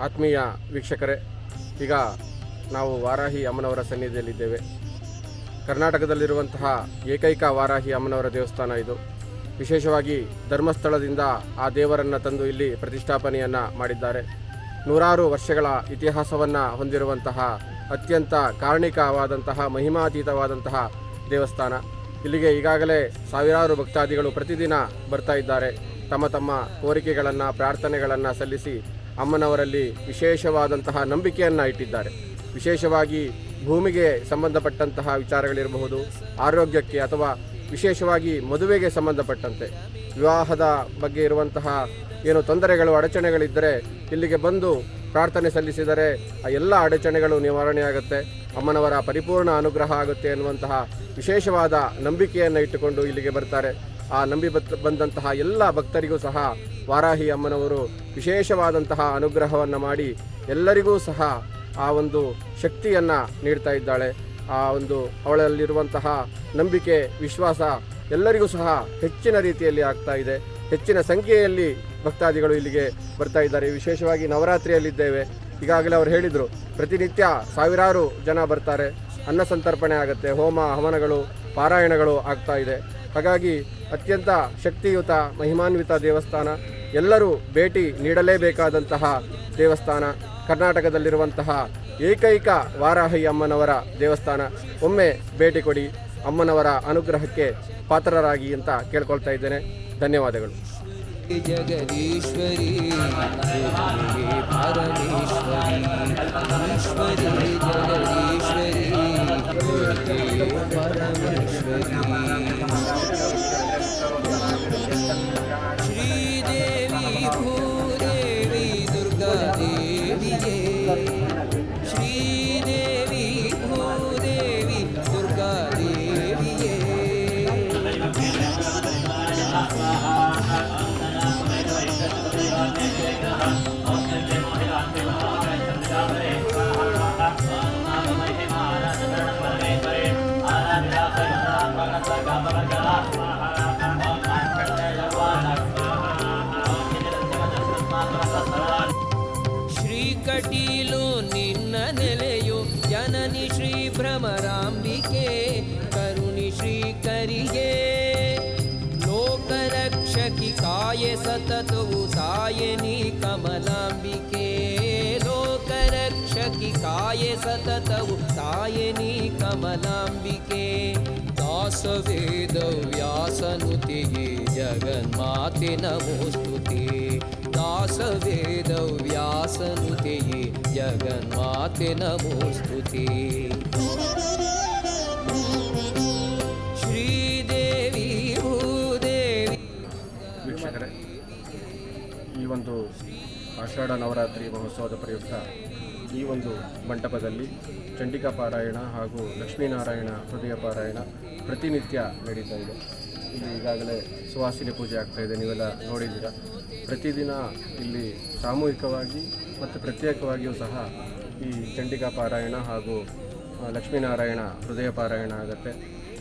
ಆತ್ಮೀಯ ವೀಕ್ಷಕರೇ, ಈಗ ನಾವು ವಾರಾಹಿ ಅಮ್ಮನವರ ಸನ್ನಿಧಿಯಲ್ಲಿದ್ದೇವೆ. ಕರ್ನಾಟಕದಲ್ಲಿರುವಂತಹ ಏಕೈಕ ವಾರಾಹಿ ಅಮ್ಮನವರ ದೇವಸ್ಥಾನ ಇದು. ವಿಶೇಷವಾಗಿ ಧರ್ಮಸ್ಥಳದಿಂದ ಆ ದೇವರನ್ನು ತಂದು ಇಲ್ಲಿ ಪ್ರತಿಷ್ಠಾಪನೆಯನ್ನು ಮಾಡಿದ್ದಾರೆ. ನೂರಾರು ವರ್ಷಗಳ ಇತಿಹಾಸವನ್ನು ಹೊಂದಿರುವಂತಹ ಅತ್ಯಂತ ಕಾರಣಿಕವಾದಂತಹ ಮಹಿಮಾತೀತವಾದಂತಹ ದೇವಸ್ಥಾನ. ಇಲ್ಲಿಗೆ ಈಗಾಗಲೇ ಸಾವಿರಾರು ಭಕ್ತಾದಿಗಳು ಪ್ರತಿದಿನ ಬರ್ತಾ ಇದ್ದಾರೆ. ತಮ್ಮ ತಮ್ಮ ಕೋರಿಕೆಗಳನ್ನು, ಪ್ರಾರ್ಥನೆಗಳನ್ನು ಸಲ್ಲಿಸಿ ಅಮ್ಮನವರಲ್ಲಿ ವಿಶೇಷವಾದಂತಹ ನಂಬಿಕೆಯನ್ನು ಇಟ್ಟಿದ್ದಾರೆ. ವಿಶೇಷವಾಗಿ ಭೂಮಿಗೆ ಸಂಬಂಧಪಟ್ಟಂತಹ ವಿಚಾರಗಳಿರಬಹುದು, ಆರೋಗ್ಯಕ್ಕೆ ಅಥವಾ ವಿಶೇಷವಾಗಿ ಮದುವೆಗೆ ಸಂಬಂಧಪಟ್ಟಂತೆ ವಿವಾಹದ ಬಗ್ಗೆ ಇರುವಂತಹ ಏನು ತೊಂದರೆಗಳು, ಅಡಚಣೆಗಳಿದ್ದರೆ ಇಲ್ಲಿಗೆ ಬಂದು ಪ್ರಾರ್ಥನೆ ಸಲ್ಲಿಸಿದರೆ ಆ ಎಲ್ಲ ಅಡಚಣೆಗಳು ನಿವಾರಣೆಯಾಗುತ್ತೆ, ಅಮ್ಮನವರ ಪರಿಪೂರ್ಣ ಅನುಗ್ರಹ ಆಗುತ್ತೆ ಎನ್ನುವಂತಹ ವಿಶೇಷವಾದ ನಂಬಿಕೆಯನ್ನು ಇಟ್ಟುಕೊಂಡು ಇಲ್ಲಿಗೆ ಬರ್ತಾರೆ. ಆ ಬಂದಂತಹ ಎಲ್ಲ ಭಕ್ತರಿಗೂ ಸಹ ವಾರಾಹಿ ಅಮ್ಮನವರು ವಿಶೇಷವಾದಂತಹ ಅನುಗ್ರಹವನ್ನು ಮಾಡಿ ಎಲ್ಲರಿಗೂ ಸಹ ಆ ಒಂದು ಶಕ್ತಿಯನ್ನು ನೀಡ್ತಾ ಇದ್ದಾಳೆ. ಆ ಒಂದು ಅವಳಲ್ಲಿರುವಂತಹ ನಂಬಿಕೆ, ವಿಶ್ವಾಸ ಎಲ್ಲರಿಗೂ ಸಹ ಹೆಚ್ಚಿನ ರೀತಿಯಲ್ಲಿ ಆಗ್ತಾ ಇದೆ. ಹೆಚ್ಚಿನ ಸಂಖ್ಯೆಯಲ್ಲಿ ಭಕ್ತಾದಿಗಳು ಇಲ್ಲಿಗೆ ಬರ್ತಾ ಇದ್ದಾರೆ. ವಿಶೇಷವಾಗಿ ನವರಾತ್ರಿಯಲ್ಲಿದ್ದೇವೆ. ಈಗಾಗಲೇ ಅವರು ಹೇಳಿದರು, ಪ್ರತಿನಿತ್ಯ ಸಾವಿರಾರು ಜನ ಬರ್ತಾರೆ. ಅನ್ನ ಸಂತರ್ಪಣೆ ಆಗುತ್ತೆ, ಹೋಮ ಹವನಗಳು, ಪಾರಾಯಣಗಳು ಆಗ್ತಾ ಇದೆ. ಹಾಗಾಗಿ ಅತ್ಯಂತ ಶಕ್ತಿಯುತ ಮಹಿಮಾನ್ವಿತ ದೇವಸ್ಥಾನ. ಎಲ್ಲರೂ ಭೇಟಿ ನೀಡಲೇಬೇಕಾದಂತಹ ದೇವಸ್ಥಾನ. ಕರ್ನಾಟಕದಲ್ಲಿರುವಂತಹ ಏಕೈಕ ವಾರಾಹಿ ಅಮ್ಮನವರ ದೇವಸ್ಥಾನ. ಒಮ್ಮೆ ಭೇಟಿ ಕೊಡಿ, ಅಮ್ಮನವರ ಅನುಗ್ರಹಕ್ಕೆ ಪಾತ್ರರಾಗಿ ಅಂತ ಕೇಳ್ಕೊಳ್ತಾ ಇದ್ದೇನೆ. ಧನ್ಯವಾದಗಳು. ಜಗದೀಶ್ವರಿ ಪರಮೇಶ್ವರಿ ಈಶ್ವರಿ ಜಗದೀಶ್ವರಿ ಪರಮೇಶ್ವರಿ ಶ್ರೀದೇವಿ ಭೂದೇವಿ ದುರ್ಗಾದೇವಿಯೇ ಶ್ರೀದೇವಿ ಭೂದೇವಿ ದುರ್ಗಾದೇವಿಯೇ ಶ್ರೀಕಟೀಲು ನಿನ್ನ ನೆಲೆಯು ಜನನಿ ಶ್ರೀ ಭ್ರಮರಾಂಬಿಕೆ ಕರುಣಿ ಶ್ರೀಕರಿಗೆ ಲೋಕರಕ್ಷಕಿ ಕಾಯೆ ಸತತವು ತಾಯನಿ ಕಮಲಾಂಬಿಕೆ ಲೋಕರಕ್ಷಕಿ ಕಾಯೆ ಸತತವು ತಾಯನಿ ಕಮಲಾಂಬಿಕೆ ದಾಸವೇದ ವ್ಯಾಸನುತಿಯೇ ಜಗನ್ಮಾತೆ ನಮೋಸ್ತುತೆ ದಾಸವೇದ ವ್ಯಾಸನುತಿಯೇ ಜಗನ್ಮಾತೆ ನಮೋಸ್ತುತೆ ಶ್ರೀದೇವಿ ಭೂದೇವಿ. ವೀಕ್ಷಕರೇ, ಈ ಒಂದು ಆಷಾಢ ನವರಾತ್ರಿ ಮಹೋತ್ಸವದ ಪ್ರಯುಕ್ತ ಈ ಒಂದು ಮಂಟಪದಲ್ಲಿ ಚಂಡಿಕಾ ಪಾರಾಯಣ ಹಾಗೂ ಲಕ್ಷ್ಮೀನಾರಾಯಣ ಹೃದಯ ಪಾರಾಯಣ ಪ್ರತಿನಿತ್ಯ ನಡೀತಾ ಇದೆ. ಇಲ್ಲಿ ಈಗಾಗಲೇ ಸುವಾಸಿನಿ ಪೂಜೆ ಆಗ್ತಾ ಇದೆ, ನೀವೆಲ್ಲ ನೋಡಿದ್ದೀರಾ. ಪ್ರತಿದಿನ ಇಲ್ಲಿ ಸಾಮೂಹಿಕವಾಗಿ ಮತ್ತು ಪ್ರತ್ಯೇಕವಾಗಿಯೂ ಸಹ ಈ ಚಂಡಿಕಾ ಪಾರಾಯಣ ಹಾಗೂ ಲಕ್ಷ್ಮೀನಾರಾಯಣ ಹೃದಯ ಪಾರಾಯಣ ಆಗುತ್ತೆ.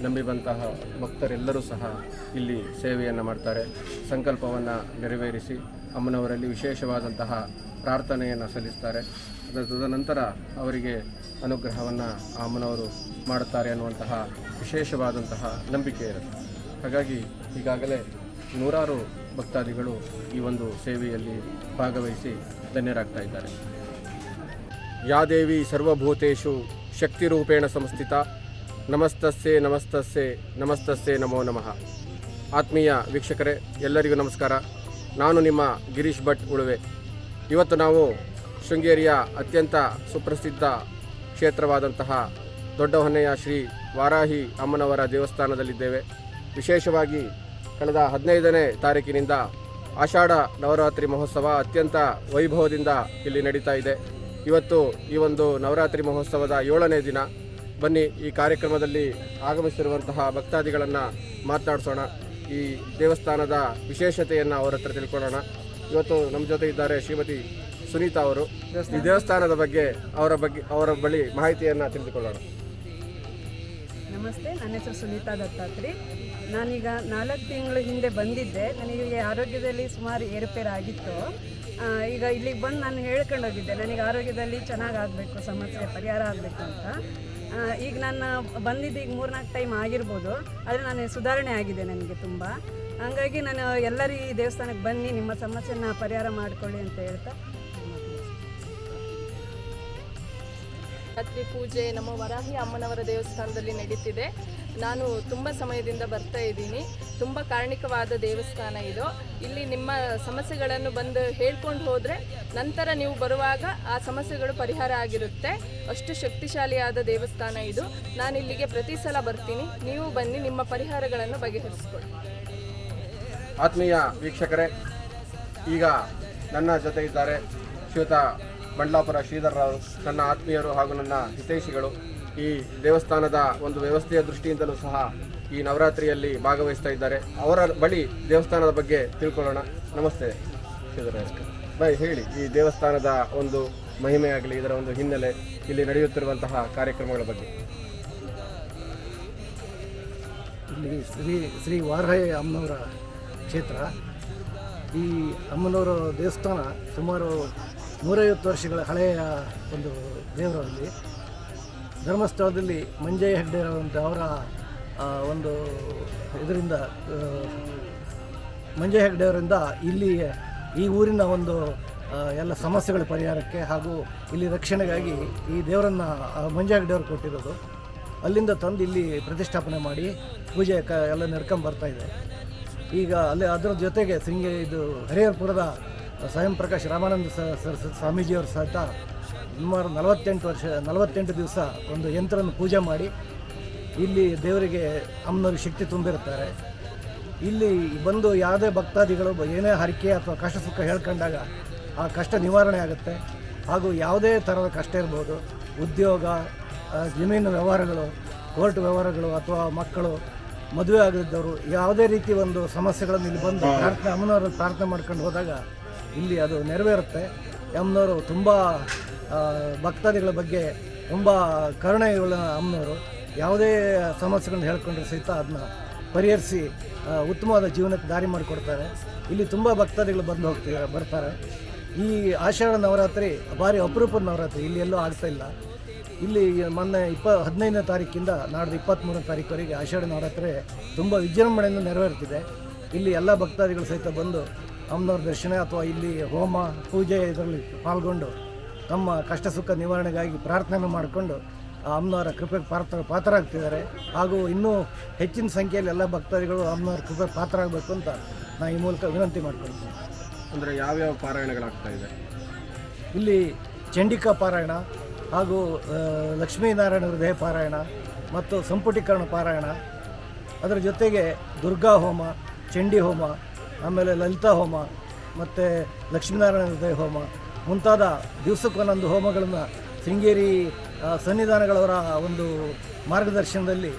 ನಂಬಿದಂತಹ ಭಕ್ತರೆಲ್ಲರೂ ಸಹ ಇಲ್ಲಿ ಸೇವೆಯನ್ನು ಮಾಡ್ತಾರೆ. ಸಂಕಲ್ಪವನ್ನು ನೆರವೇರಿಸಿ ಅಮ್ಮನವರಲ್ಲಿ ವಿಶೇಷವಾದಂತಹ ಪ್ರಾರ್ಥನೆಯನ್ನು ಸಲ್ಲಿಸ್ತಾರೆ. ತದನಂತರ ಅವರಿಗೆ ಅನುಗ್ರಹವನ್ನು ಅಮ್ಮನವರು ಮಾಡುತ್ತಾರೆ ಅನ್ನುವಂತಹ ವಿಶೇಷವಾದಂತಹ ನಂಬಿಕೆ ಇರುತ್ತೆ. ಹಾಗಾಗಿ ಈಗಾಗಲೇ ನೂರಾರು ಭಕ್ತಾದಿಗಳು ಈ ಒಂದು ಸೇವೆಯಲ್ಲಿ ಭಾಗವಹಿಸಿ ಧನ್ಯರಾಗ್ತಾ ಇದ್ದಾರೆ. ಯಾ ದೇವಿ ಸರ್ವಭೂತೇಷು ಶಕ್ತಿರೂಪೇಣ ಸಂಸ್ಥಿತ ನಮಸ್ತಸ್ಸೆ ನಮಸ್ತಸ್ಸೆ ನಮಸ್ತಸ್ಸೆ ನಮೋ ನಮಃ. ಆತ್ಮೀಯ ವೀಕ್ಷಕರೇ, ಎಲ್ಲರಿಗೂ ನಮಸ್ಕಾರ. ನಾನು ನಿಮ್ಮ ಗಿರೀಶ್ ಭಟ್ ಉಳುವೆ. ಇವತ್ತು ನಾವು ಶೃಂಗೇರಿಯ ಅತ್ಯಂತ ಸುಪ್ರಸಿದ್ಧ ಕ್ಷೇತ್ರವಾದಂತಹ ದೊಡ್ಡ ಹೊನ್ನೆಯ ಶ್ರೀ ವಾರಾಹಿ ಅಮ್ಮನವರ ದೇವಸ್ಥಾನದಲ್ಲಿದ್ದೇವೆ. ವಿಶೇಷವಾಗಿ ಕಳೆದ 15ನೇ ತಾರೀಕಿನಿಂದ ಆಷಾಢ ನವರಾತ್ರಿ ಮಹೋತ್ಸವ ಅತ್ಯಂತ ವೈಭವದಿಂದ ಇಲ್ಲಿ ನಡೀತಾ ಇದೆ. ಇವತ್ತು ಈ ಒಂದು ನವರಾತ್ರಿ ಮಹೋತ್ಸವದ 7ನೇ ದಿನ. ಬನ್ನಿ, ಈ ಕಾರ್ಯಕ್ರಮದಲ್ಲಿ ಆಗಮಿಸಿರುವಂತಹ ಭಕ್ತಾದಿಗಳನ್ನು ಮಾತನಾಡಿಸೋಣ. ಈ ದೇವಸ್ಥಾನದ ವಿಶೇಷತೆಯನ್ನು ಅವರ ಹತ್ರ ತಿಳ್ಕೊಳ್ಳೋಣ. ಇವತ್ತು ನಮ್ಮ ಜೊತೆ ಇದ್ದಾರೆ ಶ್ರೀಮತಿ ಸುನೀತಾ ಅವರು. ಈ ದೇವಸ್ಥಾನದ ಬಗ್ಗೆ ಅವರ ಬಳಿ ಮಾಹಿತಿಯನ್ನು ತಿಳಿದುಕೊಳ್ಳೋಣ. ನಮಸ್ತೆ, ನನ್ನ ಹೆಸರು ಸುನೀತಾ ದತ್ತಾತ್ರಿ. ನಾನೀಗ 4 ತಿಂಗಳ ಹಿಂದೆ ಬಂದಿದ್ದೆ. ನನಗೆ ಆರೋಗ್ಯದಲ್ಲಿ ಸುಮಾರು ಏರುಪೇರಾಗಿತ್ತು. ಈಗ ಇಲ್ಲಿಗೆ ಬಂದು ನಾನು ಹೇಳ್ಕೊಂಡೋಗಿದ್ದೆ ನನಗೆ ಆರೋಗ್ಯದಲ್ಲಿ ಚೆನ್ನಾಗಿ ಆಗಬೇಕು, ಸಮಸ್ಯೆ ಪರಿಹಾರ ಆಗಬೇಕು ಅಂತ. ಈಗ ನಾನು ಬಂದಿದ್ದು ಈಗ 3-4 ಟೈಮ್ ಆಗಿರ್ಬೋದು, ಆದರೆ ನಾನು ಸುಧಾರಣೆ ಆಗಿದೆ ನನಗೆ ತುಂಬ. ಹಾಗಾಗಿ ನಾನು ಎಲ್ಲರೂ ಈ ದೇವಸ್ಥಾನಕ್ಕೆ ಬನ್ನಿ, ನಿಮ್ಮ ಸಮಸ್ಯೆನ ಪರಿಹಾರ ಮಾಡಿಕೊಳ್ಳಿ ಅಂತ ಹೇಳ್ತಾ. ರಾತ್ರಿ ಪೂಜೆ ನಮ್ಮ ವರಾಹಿ ಅಮ್ಮನವರ ದೇವಸ್ಥಾನದಲ್ಲಿ ನಡೀತಿದೆ. ನಾನು ತುಂಬ ಸಮಯದಿಂದ ಬರ್ತಾ ಇದ್ದೀನಿ. ತುಂಬ ಕಾರಣಿಕವಾದ ದೇವಸ್ಥಾನ ಇದು. ಇಲ್ಲಿ ನಿಮ್ಮ ಸಮಸ್ಯೆಗಳನ್ನು ಬಂದು ಹೇಳ್ಕೊಂಡು ಹೋದರೆ ನಂತರ ನೀವು ಬರುವಾಗ ಆ ಸಮಸ್ಯೆಗಳು ಪರಿಹಾರ ಆಗಿರುತ್ತೆ. ಅಷ್ಟು ಶಕ್ತಿಶಾಲಿಯಾದ ದೇವಸ್ಥಾನ ಇದು. ನಾನು ಇಲ್ಲಿಗೆ ಪ್ರತಿ ಸಲ ಬರ್ತೀನಿ, ನೀವು ಬನ್ನಿ, ನಿಮ್ಮ ಪರಿಹಾರಗಳನ್ನು ಬಗೆಹರಿಸ್ಕೊಳ್ಳಿ. ಆತ್ಮೀಯ ವೀಕ್ಷಕರೇ, ಈಗ ನನ್ನ ಜೊತೆ ಇದ್ದಾರೆ ಶ್ರೀಯುತ ಬಂಡ್ಲಾಪುರ ಶ್ರೀಧರ್ರಾವ್, ನನ್ನ ಆತ್ಮೀಯರು ಹಾಗೂ ನನ್ನ ಹಿತೈಷಿಗಳು. ಈ ದೇವಸ್ಥಾನದ ಒಂದು ವ್ಯವಸ್ಥೆಯ ದೃಷ್ಟಿಯಿಂದಲೂ ಸಹ ಈ ನವರಾತ್ರಿಯಲ್ಲಿ ಭಾಗವಹಿಸ್ತಾ ಇದ್ದಾರೆ. ಅವರ ಬಳಿ ದೇವಸ್ಥಾನದ ಬಗ್ಗೆ ತಿಳ್ಕೊಳ್ಳೋಣ. ನಮಸ್ತೆ ಶ್ರೀಧರ್ರಾವ್ ಬೈ, ಹೇಳಿ ಈ ದೇವಸ್ಥಾನದ ಒಂದು ಮಹಿಮೆ ಆಗಲಿ, ಇದರ ಒಂದು ಹಿನ್ನೆಲೆ, ಇಲ್ಲಿ ನಡೆಯುತ್ತಿರುವಂತಹ ಕಾರ್ಯಕ್ರಮಗಳ ಬಗ್ಗೆ. ಇಲ್ಲಿ ಶ್ರೀ ವಾರಾಹಿ ಅಮ್ಮನವರ ಕ್ಷೇತ್ರ. ಈ ಅಮ್ಮನವರ ದೇವಸ್ಥಾನ ಸುಮಾರು 150 ವರ್ಷಗಳ ಹಳೆಯ ಒಂದು ದೇವರಲ್ಲಿ. ಧರ್ಮಸ್ಥಳದಲ್ಲಿ ಮಂಜಯ್ಯ ಹೆಗ್ಡೆ ಅಂತ ಅವರ ಒಂದು ಇದರಿಂದ ಮಂಜಯ್ಯ ಹೆಗ್ಡೆ ಅವರಿಂದ ಇಲ್ಲಿ ಈ ಊರಿನ ಒಂದು ಎಲ್ಲ ಸಮಸ್ಯೆಗಳ ಪರಿಹಾರಕ್ಕೆ ಹಾಗೂ ಇಲ್ಲಿ ರಕ್ಷಣೆಗಾಗಿ ಈ ದೇವರನ್ನು ಮಂಜಯ್ಯ ಹೆಗ್ಡೆ ಅವರು ಕೊಟ್ಟಿರೋದು. ಅಲ್ಲಿಂದ ತಂದು ಇಲ್ಲಿ ಪ್ರತಿಷ್ಠಾಪನೆ ಮಾಡಿ ಪೂಜೆ ಎಲ್ಲ ನಡ್ಕೊಂಬರ್ತಾ ಇದೆ. ಈಗ ಅಲ್ಲಿ ಅದರ ಜೊತೆಗೆ ಇದು ಹರಿಹರಪುರದ ಸ್ವಯಂ ಪ್ರಕಾಶ್ ರಾಮಾನಂದ ಸ್ವಾಮೀಜಿಯವರು ಸಹಿತ ಸುಮಾರು 48 ದಿವಸ ಒಂದು ಯಂತ್ರವನ್ನು ಪೂಜೆ ಮಾಡಿ ಇಲ್ಲಿ ದೇವರಿಗೆ ಅಮ್ಮನವ್ರಿಗೆ ಶಕ್ತಿ ತುಂಬಿರ್ತಾರೆ. ಇಲ್ಲಿ ಬಂದು ಯಾವುದೇ ಭಕ್ತಾದಿಗಳು ಏನೇ ಹರಕೆ ಅಥವಾ ಕಷ್ಟ ಸುಖ ಹೇಳ್ಕೊಂಡಾಗ ಆ ಕಷ್ಟ ನಿವಾರಣೆ ಆಗುತ್ತೆ. ಹಾಗೂ ಯಾವುದೇ ಥರದ ಕಷ್ಟ ಇರ್ಬೋದು, ಉದ್ಯೋಗ, ಜಮೀನು ವ್ಯವಹಾರಗಳು, ಕೋರ್ಟ್ ವ್ಯವಹಾರಗಳು ಅಥವಾ ಮಕ್ಕಳು ಮದುವೆ ಆಗದಿದ್ದವರು, ಯಾವುದೇ ರೀತಿ ಒಂದು ಸಮಸ್ಯೆಗಳನ್ನು ಇಲ್ಲಿ ಬಂದು ಅಮ್ಮನವ್ರಲ್ಲಿ ಪ್ರಾರ್ಥನೆ ಮಾಡ್ಕೊಂಡು ಹೋದಾಗ ಇಲ್ಲಿ ಅದು ನೆರವೇರುತ್ತೆ. ಅಮ್ಮನವರು ತುಂಬ ಭಕ್ತಾದಿಗಳ ಬಗ್ಗೆ ತುಂಬ ಕರುಣೆಯುಳ್ಳ ಅಮ್ಮನವರು. ಯಾವುದೇ ಸಮಸ್ಯೆಗಳನ್ನು ಹೇಳ್ಕೊಂಡ್ರೆ ಸಹಿತ ಅದನ್ನ ಪರಿಹರಿಸಿ ಉತ್ತಮವಾದ ಜೀವನಕ್ಕೆ ದಾರಿ ಮಾಡಿಕೊಡ್ತಾರೆ. ಇಲ್ಲಿ ತುಂಬ ಭಕ್ತಾದಿಗಳು ಬರ್ತಾರೆ. ಈ ಆಷಾಢ ನವರಾತ್ರಿ ಭಾರಿ ಅಪರೂಪದ ನವರಾತ್ರಿ, ಇಲ್ಲಿ ಎಲ್ಲೂ ಆಗ್ತಾಯಿಲ್ಲ. ಇಲ್ಲಿ ಮೊನ್ನೆ 15ನೇ ತಾರೀಕಿಂದ ನಾಡ್ದು 23ನೇ ತಾರೀಕುವರೆಗೆ ಆಷಾಢ ನವರಾತ್ರಿ ತುಂಬ ವಿಜೃಂಭಣೆಯಿಂದ ನೆರವೇರ್ತಿದೆ. ಇಲ್ಲಿ ಎಲ್ಲ ಭಕ್ತಾದಿಗಳು ಸಹಿತ ಬಂದು ಅಮ್ಮನವ್ರ ದರ್ಶನ ಅಥವಾ ಇಲ್ಲಿ ಹೋಮ ಪೂಜೆ ಇದರಲ್ಲಿ ಪಾಲ್ಗೊಂಡು ತಮ್ಮ ಕಷ್ಟ ಸುಖ ನಿವಾರಣೆಗಾಗಿ ಪ್ರಾರ್ಥನೆ ಮಾಡಿಕೊಂಡು ಅಮ್ಮನವರ ಕೃಪೆಗೆ ಪಾತ್ರರಾಗ್ತಿದ್ದಾರೆ. ಹಾಗೂ ಇನ್ನೂ ಹೆಚ್ಚಿನ ಸಂಖ್ಯೆಯಲ್ಲಿ ಎಲ್ಲ ಭಕ್ತಾದಿಗಳು ಅಮ್ಮನವ್ರ ಕೃಪೆಗೆ ಪಾತ್ರರಾಗಬೇಕು ಅಂತ ನಾನು ಈ ಮೂಲಕ ವಿನಂತಿ ಮಾಡ್ಕೊಳ್ತೀನಿ. ಅಂದರೆ ಯಾವ್ಯಾವ ಪಾರಾಯಣಗಳಾಗ್ತಾ ಇದೆ? ಇಲ್ಲಿ ಚಂಡಿಕಾ ಪಾರಾಯಣ ಹಾಗೂ ಲಕ್ಷ್ಮೀನಾರಾಯಣ ಹೃದಯ ಪಾರಾಯಣ ಮತ್ತು ಸಂಪುಟೀಕರಣ ಪಾರಾಯಣ, ಅದರ ಜೊತೆಗೆ ದುರ್ಗಾ ಹೋಮ, ಚಂಡಿ ಹೋಮ, ಆಮೇಲೆ ಲಲಿತಾ ಹೋಮ ಮತ್ತು ಲಕ್ಷ್ಮೀನಾರಾಯಣ ಹೃದಯ ಹೋಮ ಮುಂತಾದ ದಿವಸಕ್ಕೊಂದೊಂದು ಹೋಮಗಳನ್ನು ಶೃಂಗೇರಿ ಸನ್ನಿಧಾನಗಳವರ ಒಂದು ಮಾರ್ಗದರ್ಶನದಲ್ಲಿ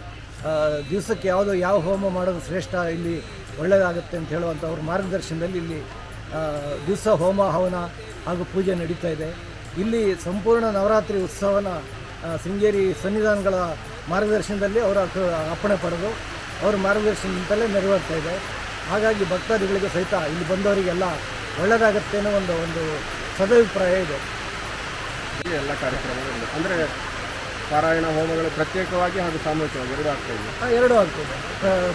ದಿವಸಕ್ಕೆ ಯಾವ ಹೋಮ ಮಾಡೋದು ಶ್ರೇಷ್ಠ, ಇಲ್ಲಿ ಒಳ್ಳೆಯದಾಗುತ್ತೆ ಅಂತ ಹೇಳುವಂಥ ಅವ್ರ ಮಾರ್ಗದರ್ಶನದಲ್ಲಿ ಇಲ್ಲಿ ದಿವಸ ಹೋಮ ಹವನ ಹಾಗೂ ಪೂಜೆ ನಡೀತಾ ಇದೆ. ಇಲ್ಲಿ ಸಂಪೂರ್ಣ ನವರಾತ್ರಿ ಉತ್ಸವನ ಶೃಂಗೇರಿ ಸನ್ನಿಧಾನಗಳ ಮಾರ್ಗದರ್ಶನದಲ್ಲಿ ಅವರ ಅಪ್ಪಣೆ ಪಡೆದು ಅವರ ಮಾರ್ಗದರ್ಶನದಿಂದಲೇ ನೆರವೇರ್ತಾ ಇದೆ. ಹಾಗಾಗಿ ಭಕ್ತಾದಿಗಳಿಗೆ ಸಹಿತ ಇಲ್ಲಿ ಬಂದವರಿಗೆಲ್ಲ ಒಳ್ಳೆಯದಾಗತ್ತೆ ಅನ್ನೋ ಒಂದು ಸದಭಿಪ್ರಾಯ ಇದೆ. ಎಲ್ಲ ಕಾರ್ಯಕ್ರಮಗಳು ಅಂದರೆ ಪಾರಾಯಣ ಹೋಮಗಳು ಪ್ರತ್ಯೇಕವಾಗಿ ಹಾಗೂ ಸಾಮೂಹಿಕವಾಗಿ ಎರಡೂ ಆಗ್ತದೆ.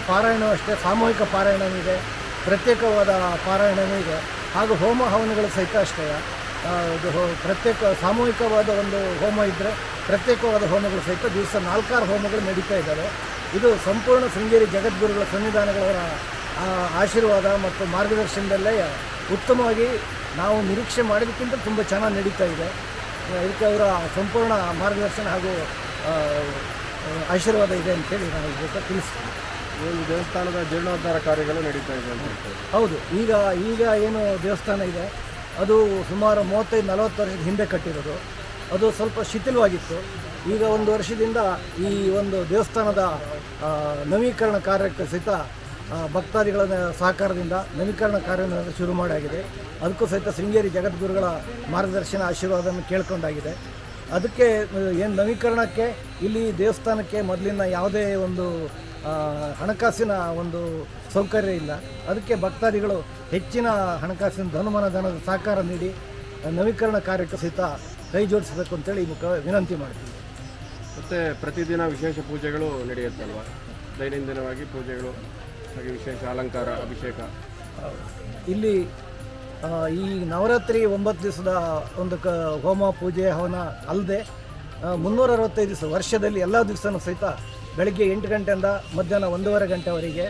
ಪಾರಾಯಣ ಅಷ್ಟೇ, ಸಾಮೂಹಿಕ ಪಾರಾಯಣವೂ ಇದೆ, ಪ್ರತ್ಯೇಕವಾದ ಪಾರಾಯಣವೂ ಇದೆ. ಹಾಗೂ ಹೋಮ ಹವನಗಳು ಸಹಿತ ಅಷ್ಟೇ. ಪ್ರತ್ಯೇಕ ಸಾಮೂಹಿಕವಾದ ಒಂದು ಹೋಮ ಇದ್ದರೆ ಪ್ರತ್ಯೇಕವಾದ ಹೋಮಗಳು ಸಹಿತ ದಿವಸ 4-6 ಹೋಮಗಳು ನಡೀತಾ ಇದ್ದಾವೆ. ಇದು ಸಂಪೂರ್ಣ ಶೃಂಗೇರಿ ಜಗದ್ಗುರುಗಳ ಸನ್ನಿಧಾನಗಳವರ ಆಶೀರ್ವಾದ ಮತ್ತು ಮಾರ್ಗದರ್ಶನದಲ್ಲೇ ಉತ್ತಮವಾಗಿ ನಾವು ನಿರೀಕ್ಷೆ ಮಾಡೋದಕ್ಕಿಂತ ತುಂಬ ಚೆನ್ನಾಗಿ ನಡೀತಾ ಇದೆ. ಇದಕ್ಕೆ ಅವರ ಸಂಪೂರ್ಣ ಮಾರ್ಗದರ್ಶನ ಹಾಗೂ ಆಶೀರ್ವಾದ ಇದೆ ಅಂತೇಳಿ ನಾವು ಇದಕ್ಕೆ ತಿಳಿಸ್ತೀವಿ. ಒಂದು ದೇವಸ್ಥಾನದ ಜೀರ್ಣೋದ್ಧಾರ ಕಾರ್ಯಗಳು ನಡೀತಾ ಇದೆ ಅಂತ ಹೇಳ್ತೀವಿ. ಹೌದು, ಈಗ ಏನು ದೇವಸ್ಥಾನ ಇದೆ ಅದು ಸುಮಾರು 35-40 ವರ್ಷದ ಹಿಂದೆ ಕಟ್ಟಿರೋದು. ಅದು ಸ್ವಲ್ಪ ಶಿಥಿಲವಾಗಿತ್ತು. ಈಗ 1 ವರ್ಷದಿಂದ ಈ ಒಂದು ದೇವಸ್ಥಾನದ ನವೀಕರಣ ಕಾರ್ಯಕ್ಕೆ ಸಹಿತ ಭಕ್ತಾದಿಗಳ ಸಹಕಾರದಿಂದ ನವೀಕರಣ ಕಾರ್ಯವನ್ನು ಶುರು ಮಾಡಾಗಿದೆ. ಅದಕ್ಕೂ ಸಹಿತ ಶೃಂಗೇರಿ ಜಗದ್ಗುರುಗಳ ಮಾರ್ಗದರ್ಶನ ಆಶೀರ್ವಾದವನ್ನು ಕೇಳ್ಕೊಂಡಾಗಿದೆ. ಅದಕ್ಕೆ ಏನು ನವೀಕರಣಕ್ಕೆ ಇಲ್ಲಿ ದೇವಸ್ಥಾನಕ್ಕೆ ಮೊದಲಿನ ಯಾವುದೇ ಒಂದು ಹಣಕಾಸಿನ ಒಂದು ಸೌಕರ್ಯ ಇಲ್ಲ. ಅದಕ್ಕೆ ಭಕ್ತಾದಿಗಳು ಹೆಚ್ಚಿನ ಹಣಕಾಸಿನ ಧನದ ಸಹಕಾರ ನೀಡಿ ನವೀಕರಣ ಕಾರ್ಯಕ್ಕೆ ಸಹಿತ ಕೈ ಜೋಡಿಸಬೇಕು ಅಂತೇಳಿ ವಿನಂತಿ ಮಾಡ್ತೀವಿ. ಮತ್ತು ಪ್ರತಿದಿನ ವಿಶೇಷ ಪೂಜೆಗಳು ನಡೆಯುತ್ತಲ್ವ? ದೈನಂದಿನವಾಗಿ ಪೂಜೆಗಳು ಹಾಗೆ ವಿಶೇಷ ಅಲಂಕಾರ, ಅಭಿಷೇಕ ಇಲ್ಲಿ ಈ ನವರಾತ್ರಿ 9 ದಿವಸದ ಒಂದು ಹೋಮ ಪೂಜೆ ಹವನ ಅಲ್ಲದೆ 365 ದಿವಸ ವರ್ಷದಲ್ಲಿ ಎಲ್ಲ ದಿವಸನೂ ಸಹಿತ ಬೆಳಗ್ಗೆ 8 ಗಂಟೆಯಿಂದ ಮಧ್ಯಾಹ್ನ 1:30 ಗಂಟೆವರೆಗೆ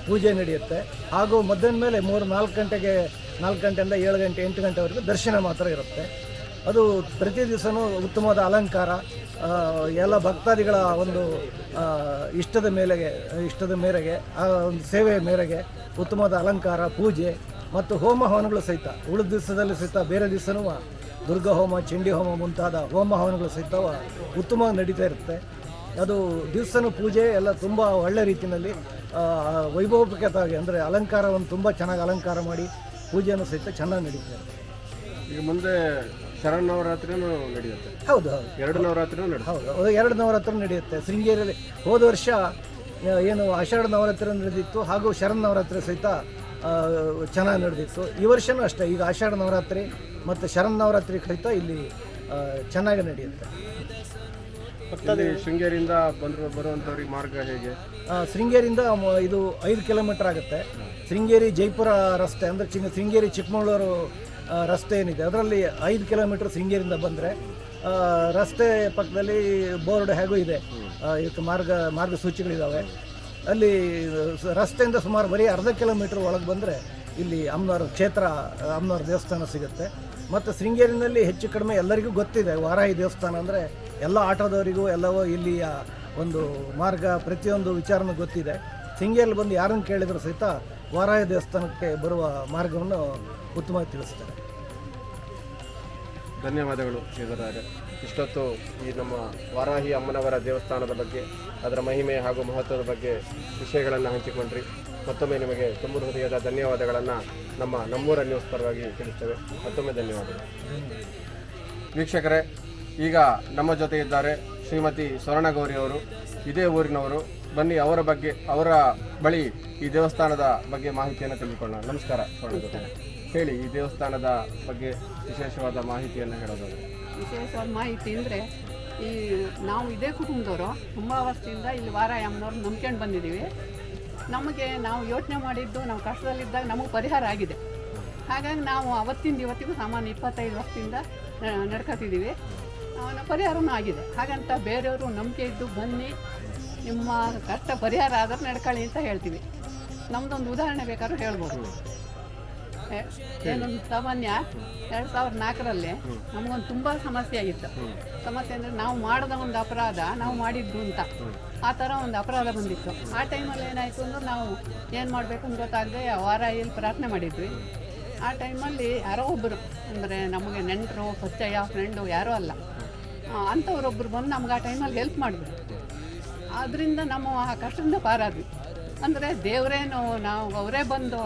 ಪೂಜೆ ನಡೆಯುತ್ತೆ. ಹಾಗೂ ಮಧ್ಯಾಹ್ನ ಮೇಲೆ 4 ಗಂಟೆಗೆ 4 ಗಂಟೆಯಿಂದ 7 ಗಂಟೆ 8 ಗಂಟೆವರೆಗೆ ದರ್ಶನ ಮಾತ್ರ ಇರುತ್ತೆ. ಅದು ಪ್ರತಿ ದಿವಸನೂ ಉತ್ತಮವಾದ ಅಲಂಕಾರ, ಎಲ್ಲ ಭಕ್ತಾದಿಗಳ ಒಂದು ಇಷ್ಟದ ಮೇರೆಗೆ ಆ ಒಂದು ಸೇವೆಯ ಮೇರೆಗೆ ಉತ್ತಮವಾದ ಅಲಂಕಾರ, ಪೂಜೆ ಮತ್ತು ಹೋಮ ಹವನಗಳು ಸಹಿತ ಉಳಿದ ದಿವಸದಲ್ಲಿ ಸಹಿತ ಬೇರೆ ದಿವಸನೂ ದುರ್ಗಾ ಹೋಮ, ಚಂಡಿ ಹೋಮ ಮುಂತಾದ ಹೋಮ ಹವನಗಳು ಸಹಿತ ಉತ್ತಮವಾಗಿ ನಡೀತಾ ಇರುತ್ತೆ. ಅದು ದಿವಸನೂ ಪೂಜೆ ಎಲ್ಲ ತುಂಬ ಒಳ್ಳೆ ರೀತಿಯಲ್ಲಿ ವೈಭವಪೇತವಾಗಿ ಅಂದರೆ ಅಲಂಕಾರವನ್ನು ತುಂಬ ಚೆನ್ನಾಗಿ ಅಲಂಕಾರ ಮಾಡಿ ಪೂಜೆಯನ್ನು ಸಹಿತ ಚೆನ್ನಾಗಿ ನಡೀತಾ ಇರುತ್ತೆ. ಈಗ ಮುಂದೆ ಶರನ್ನವರಾತ್ರಿನೂ ನಡೆಯುತ್ತೆ. ಹೌದು 2 ನವರಾತ್ರಿನೂ ನಡೆಯುತ್ತೆ. ಹೌದು 2 ನವರಾತ್ರಿ ನಡೆಯುತ್ತೆ. ಶೃಂಗೇರಿಯಲ್ಲಿ ಹೋದ ವರ್ಷ ಏನು ಆಷಾಢ ನವರಾತ್ರಿ ನಡೆದಿತ್ತು ಹಾಗೂ ಶರನ್ನವರಾತ್ರಿ ಸಹಿತ ಚೆನ್ನಾಗಿ ನಡೆದಿತ್ತು. ಈ ವರ್ಷವೂ ಅಷ್ಟೇ. ಈಗ ಆಷಾಢ ನವರಾತ್ರಿ ಮತ್ತು ಶರನ್ನವರಾತ್ರಿ ಸಹಿತ ಇಲ್ಲಿ ಚೆನ್ನಾಗಿ ನಡೆಯುತ್ತೆ. ಇಲ್ಲಿ ಶೃಂಗೇರಿಯಿಂದ ಬರುವಂಥವ್ರಿಗೆ ಮಾರ್ಗ ಹೇಗೆ? ಶೃಂಗೇರಿಯಿಂದ ಇದು 5 ಕಿಲೋಮೀಟರ್ ಆಗುತ್ತೆ. ಶೃಂಗೇರಿ ಜೈಪುರ ರಸ್ತೆ ಅಂದರೆ ಶೃಂಗೇರಿ ಚಿಕ್ಕಮಗಳೂರು ರಸ್ತೆ ಏನಿದೆ ಅದರಲ್ಲಿ 5 ಕಿಲೋಮೀಟರ್ ಶೃಂಗೇರಿಯಿಂದ ಬಂದರೆ ರಸ್ತೆ ಪಕ್ಕದಲ್ಲಿ ಬೋರ್ಡ್ ಹೇಗೂ ಇದೆ, ಇದಕ್ಕೆ ಮಾರ್ಗಸೂಚಿಗಳಿದ್ದಾವೆ. ಅಲ್ಲಿ ರಸ್ತೆಯಿಂದ ಸುಮಾರು ಬರೀ ಅರ್ಧ ಕಿಲೋಮೀಟರ್ ಒಳಗೆ ಬಂದರೆ ಇಲ್ಲಿ ಅಮ್ಮನವರ ಕ್ಷೇತ್ರ, ಅಮ್ಮನವರ ದೇವಸ್ಥಾನ ಸಿಗುತ್ತೆ. ಮತ್ತು ಶೃಂಗೇರಿನಲ್ಲಿ ಹೆಚ್ಚು ಕಡಿಮೆ ಎಲ್ಲರಿಗೂ ಗೊತ್ತಿದೆ ವಾರಾಹಿ ದೇವಸ್ಥಾನ ಅಂದರೆ ಎಲ್ಲ ಆಟೋದವರಿಗೂ ಎಲ್ಲವೂ ಇಲ್ಲಿಯ ಒಂದು ಮಾರ್ಗ ಪ್ರತಿಯೊಂದು ವಿಚಾರನೂ ಗೊತ್ತಿದೆ. ಶೃಂಗೇರಿಯಲ್ಲಿ ಬಂದು ಯಾರನ್ನು ಕೇಳಿದರೂ ಸಹಿತ ವಾರಾಹಿ ದೇವಸ್ಥಾನಕ್ಕೆ ಬರುವ ಮಾರ್ಗವನ್ನು ಉತ್ತಮವಾಗಿ ತಿಳಿಸ್ತಾರೆ. ಧನ್ಯವಾದಗಳು ಶ್ರೀಧರ. ಇಷ್ಟೊತ್ತು ಈ ನಮ್ಮ ವಾರಾಹಿ ಅಮ್ಮನವರ ದೇವಸ್ಥಾನದ ಬಗ್ಗೆ, ಅದರ ಮಹಿಮೆ ಹಾಗೂ ಮಹತ್ವದ ಬಗ್ಗೆ ವಿಷಯಗಳನ್ನು ಹಂಚಿಕೊಂಡ್ರಿ. ಮತ್ತೊಮ್ಮೆ ನಿಮಗೆ ತುಂಬ ಹೃದಯದ ಧನ್ಯವಾದಗಳನ್ನು ನಮ್ಮೂರ ನ್ಯೂಸ್ ಪರವಾಗಿ ತಿಳಿಸ್ತೇವೆ. ಮತ್ತೊಮ್ಮೆ ಧನ್ಯವಾದಗಳು. ವೀಕ್ಷಕರೇ, ಈಗ ನಮ್ಮ ಜೊತೆ ಇದ್ದಾರೆ ಶ್ರೀಮತಿ ಸ್ವರ್ಣಗೌರಿ ಅವರು. ಇದೇ ಊರಿನವರು. ಬನ್ನಿ ಅವರ ಬಳಿ ಈ ದೇವಸ್ಥಾನದ ಬಗ್ಗೆ ಮಾಹಿತಿಯನ್ನು ತಿಳಿದುಕೊಳ್ಳೋಣ. ನಮಸ್ಕಾರ ಸ್ವರ್ಣಗೌರಿ, ಹೇಳಿ ಈ ದೇವಸ್ಥಾನದ ಬಗ್ಗೆ ವಿಶೇಷವಾದ ಮಾಹಿತಿಯನ್ನು ಹೇಳೋದಾದ್ರೆ. ವಿಶೇಷವಾದ ಮಾಹಿತಿ ಅಂದರೆ ನಾವು ಇದೇ ಕುಟುಂಬದವರು ತುಂಬ ವರ್ಷದಿಂದ ಇಲ್ಲಿ ವಾರಾಹಿ ಅಮ್ಮನವ್ರು ನಂಬ್ಕೊಂಡು ಬಂದಿದ್ದೀವಿ. ನಾವು ಯೋಚನೆ ಮಾಡಿದ್ದು ನಾವು ಕಷ್ಟದಲ್ಲಿದ್ದಾಗ ನಮಗೆ ಪರಿಹಾರ ಆಗಿದೆ. ಹಾಗಾಗಿ ನಾವು ಅವತ್ತಿಂದ ಇವತ್ತಿಗೂ ಸಾಮಾನ್ಯ 25 ವರ್ಷದಿಂದ ನಡ್ಕೊತಿದ್ದೀವಿ. ಪರಿಹಾರವೂ ಆಗಿದೆ. ಹಾಗಂತ ಬೇರೆಯವರು ನಂಬಿಕೆ ಇದ್ದು ಬನ್ನಿ, ನಿಮ್ಮ ಕಷ್ಟ ಪರಿಹಾರ ಆದ್ರೆ ನಡ್ಕೊಳ್ಳಿ ಅಂತ ಹೇಳ್ತೀವಿ. ನಮ್ಮದೊಂದು ಉದಾಹರಣೆ ಬೇಕಾದ್ರೂ ಹೇಳ್ಬೋದು. ಏನೊಂದು ಸಾಮಾನ್ಯ 2004ರಲ್ಲಿ ನಮಗೊಂದು ತುಂಬ ಸಮಸ್ಯೆ ಆಗಿತ್ತು. ಸಮಸ್ಯೆ ಅಂದರೆ ನಾವು ಮಾಡಿದ ಒಂದು ಅಪರಾಧ ನಾವು ಮಾಡಿದ್ದು ಅಂತ ಆ ಥರ ಒಂದು ಅಪರಾಧ ಬಂದಿತ್ತು. ಆ ಟೈಮಲ್ಲಿ ಏನಾಯಿತು ಅಂದ್ರೆ ನಾವು ಏನು ಮಾಡಬೇಕು ಅಂತ ಗೊತ್ತಾಗದೆ ವಾರಾಹಿಯಲ್ಲಿ ಪ್ರಾರ್ಥನೆ ಮಾಡಿದ್ವಿ. ಆ ಟೈಮಲ್ಲಿ ಯಾರೋ ಒಬ್ಬರು ಅಂದರೆ ನಮಗೆ ನೆಂಟರು, ಪರಿಚಯ, ಫ್ರೆಂಡು ಯಾರೂ ಅಲ್ಲ, ಅಂಥವ್ರೊಬ್ಬರು ಬಂದು ನಮ್ಗೆ ಆ ಟೈಮಲ್ಲಿ ಹೆಲ್ಪ್ ಮಾಡಿದ್ರು. ಆದ್ದರಿಂದ ನಮ್ಮ ಆ ಕಷ್ಟದಿಂದ ಪಾರಾದ್ವಿ. ಅಂದರೆ ದೇವರೇನು ನಾವು ಅವರೇ ಬಂದು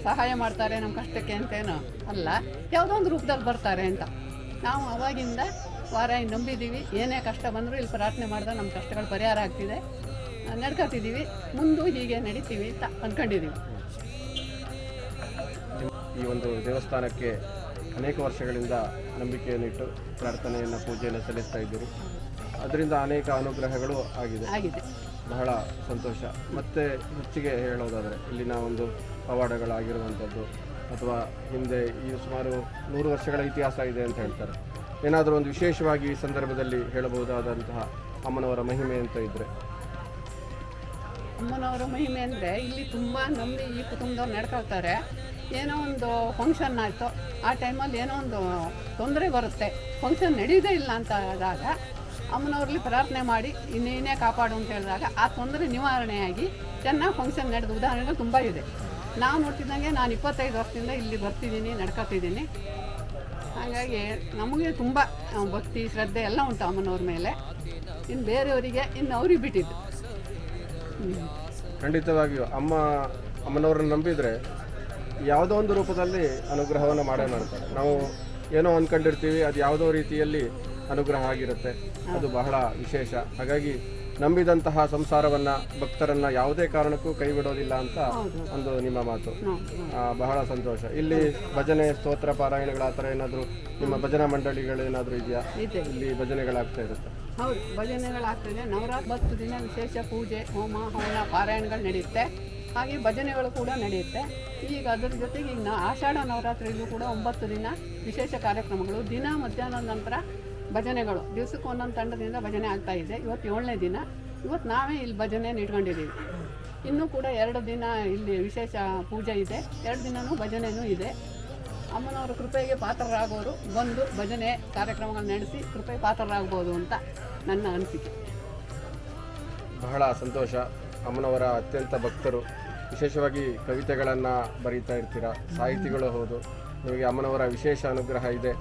ಸಹಾಯ ಮಾಡ್ತಾರೆ ನಮ್ಮ ಕಷ್ಟಕ್ಕೆ ಅಂತೇನೋ ಅಲ್ಲ, ಯಾವುದೋ ಒಂದು ರೂಪದಲ್ಲಿ ಬರ್ತಾರೆ ಅಂತ ನಾವು ಅವಾಗಿಂದ ವಾರಾಹಿ ನಂಬಿದ್ದೀವಿ. ಏನೇ ಕಷ್ಟ ಬಂದರೂ ಇಲ್ಲಿ ಪ್ರಾರ್ಥನೆ ಮಾಡಿದ್ರೆ ನಮ್ಮ ಕಷ್ಟಗಳು ಪರಿಹಾರ ಆಗ್ತಿದೆ, ನಡ್ಕೊತಿದ್ದೀವಿ. ಮುಂದೆ ಹೀಗೆ ನಡೀತೀವಿ ಅಂತ ಅಂದ್ಕೊಂಡಿದ್ದೀವಿ. ಈ ಒಂದು ದೇವಸ್ಥಾನಕ್ಕೆ ಅನೇಕ ವರ್ಷಗಳಿಂದ ನಂಬಿಕೆಯನ್ನಿಟ್ಟು ಪ್ರಾರ್ಥನೆಯನ್ನು, ಪೂಜೆಯನ್ನು ಸಲ್ಲಿಸ್ತಾ ಇದ್ದೀರಿ. ಅದರಿಂದ ಅನೇಕ ಅನುಗ್ರಹಗಳು ಆಗಿದೆ. ಬಹಳ ಸಂತೋಷ. ಮತ್ತು ಹೆಚ್ಚಿಗೆ ಹೇಳೋದಾದರೆ ಇಲ್ಲಿನ ಒಂದು ಪವಾಡಗಳಾಗಿರುವಂಥದ್ದು ಅಥವಾ ಹಿಂದೆ ಈ ಸುಮಾರು 100 ವರ್ಷಗಳ ಇತಿಹಾಸ ಇದೆ ಅಂತ ಹೇಳ್ತಾರೆ. ಏನಾದರೂ ಒಂದು ವಿಶೇಷವಾಗಿ ಈ ಸಂದರ್ಭದಲ್ಲಿ ಹೇಳಬಹುದಾದಂತಹ ಅಮ್ಮನವರ ಮಹಿಮೆ ಅಂತ ಇದ್ದರೆ? ಅಮ್ಮನವರ ಮಹಿಮೆ ಅಂದರೆ ಇಲ್ಲಿ ತುಂಬ ನಂಬಿ ಈ ಕುಟುಂಬದವ್ರು ನಡ್ಕೊಳ್ತಾರೆ. ಏನೋ ಒಂದು ಫಂಕ್ಷನ್ ಆಯಿತು, ಆ ಟೈಮಲ್ಲಿ ಏನೋ ಒಂದು ತೊಂದರೆ ಬರುತ್ತೆ, ಫಂಕ್ಷನ್ ನಡೆಯೋದೇ ಇಲ್ಲ ಅಂತ ಆದಾಗ ಅಮ್ಮನವ್ರಲ್ಲಿ ಪ್ರಾರ್ಥನೆ ಮಾಡಿ ಇನ್ನೇನೇ ಕಾಪಾಡು ಅಂತ ಹೇಳಿದಾಗ ಆ ತೊಂದರೆ ನಿವಾರಣೆಯಾಗಿ ಚೆನ್ನಾಗಿ ಫಂಕ್ಷನ್ ನಡೆದ ಉದಾಹರಣೆಗಳು ತುಂಬ ಇದೆ. ನಾವು ನೋಡ್ತಿದ್ದಂಗೆ ನಾನು 25 ವರ್ಷದಿಂದ ಇಲ್ಲಿ ಬರ್ತಿದ್ದೀನಿ, ನಡ್ಕೊತಿದ್ದೀನಿ. ಹಾಗಾಗಿ ನಮಗೆ ತುಂಬ ಭಕ್ತಿ, ಶ್ರದ್ಧೆ ಎಲ್ಲ ಉಂಟು ಅಮ್ಮನವ್ರ ಮೇಲೆ. ಇನ್ನು ಬೇರೆಯವರಿಗೆ ಅವ್ರಿಗೆ ಬಿಟ್ಟಿದ್ದು. ಖಂಡಿತವಾಗಿಯೂ ಅಮ್ಮನವ್ರನ್ನ ನಂಬಿದರೆ ಯಾವುದೋ ಒಂದು ರೂಪದಲ್ಲಿ ಅನುಗ್ರಹವನ್ನು ಮಾಡೇ ಮಾಡ್ತಾರೆ. ನಾವು ಏನೋ ಅಂದ್ಕೊಂಡಿರ್ತೀವಿ, ಅದು ಯಾವುದೋ ರೀತಿಯಲ್ಲಿ ಅನುಗ್ರಹ ಆಗಿರುತ್ತೆ. ಅದು ಬಹಳ ವಿಶೇಷ. ಹಾಗಾಗಿ ನಂಬಿದಂತಹ ಸಂಸಾರವನ್ನು ಭಕ್ತರನ್ನು ಯಾವುದೇ ಕಾರಣಕ್ಕೂ ಕೈ ಬಿಡೋದಿಲ್ಲ ಅಂತ ಒಂದು ನಿಮ್ಮ ಮಾತು. ಬಹಳ ಸಂತೋಷ. ಇಲ್ಲಿ ಭಜನೆ ಸ್ತೋತ್ರ ಪಾರಾಯಣಗಳ ಆ ಥರ ಏನಾದರೂ ನಿಮ್ಮ ಭಜನಾ ಮಂಡಳಿಗಳೇನಾದರೂ ಇದೆಯಾ? ಇಲ್ಲಿ ಭಜನೆಗಳಾಗ್ತಾ ಇರುತ್ತೆ? ಹೌದು, ಭಜನೆಗಳಾಗ್ತದೆ. ನವರಾತ್ರಿ 10 ದಿನ ವಿಶೇಷ ಪೂಜೆ, ಹೋಮ ಹವನ ಪಾರಾಯಣಗಳು ನಡೆಯುತ್ತೆ. ಹಾಗೆ ಭಜನೆಗಳು ಕೂಡ ನಡೆಯುತ್ತೆ. ಈಗ ಅದರ ಜೊತೆಗೆ ಈಗ ಆಷಾಢ ನವರಾತ್ರಿಯಲ್ಲೂ ಕೂಡ 9 ದಿನ ವಿಶೇಷ ಕಾರ್ಯಕ್ರಮಗಳು. ದಿನ ಮಧ್ಯಾಹ್ನದ ನಂತರ ಭಜನೆಗಳು, ದಿವಸಕ್ಕೆ ಒಂದೊಂದು ತಂಡದಿಂದ ಭಜನೆ ಆಗ್ತಾ ಇದೆ. ಇವತ್ತು 7ನೇ ದಿನ. ಇವತ್ತು ನಾವೇ ಇಲ್ಲಿ ಭಜನೆ ಇಟ್ಕೊಂಡಿದ್ದೀವಿ. ಇನ್ನೂ ಕೂಡ 2 ದಿನ ಇಲ್ಲಿ ವಿಶೇಷ ಪೂಜೆ ಇದೆ, 2 ದಿನವೂ ಭಜನೆಯೂ ಇದೆ. ಅಮ್ಮನವರ ಕೃಪೆಗೆ ಪಾತ್ರರಾಗೋರು ಬಂದು ಭಜನೆ ಕಾರ್ಯಕ್ರಮಗಳು ನಡೆಸಿ ಕೃಪೆಗೆ ಪಾತ್ರರಾಗ್ಬೋದು ಅಂತ ನನ್ನ ಅನಿಸಿಕೆ. ಬಹಳ ಸಂತೋಷ. ಅಮ್ಮನವರ ಅತ್ಯಂತ ಭಕ್ತರು, ವಿಶೇಷವಾಗಿ ಕವಿತೆಗಳನ್ನು ಬರೀತಾ ಇರ್ತೀರಾ, ಸಾಹಿತಿಗಳು ಹೌದು. ನಿಮಗೆ ಅಮ್ಮನವರ ವಿಶೇಷ ಅನುಗ್ರಹ ಇದೆ.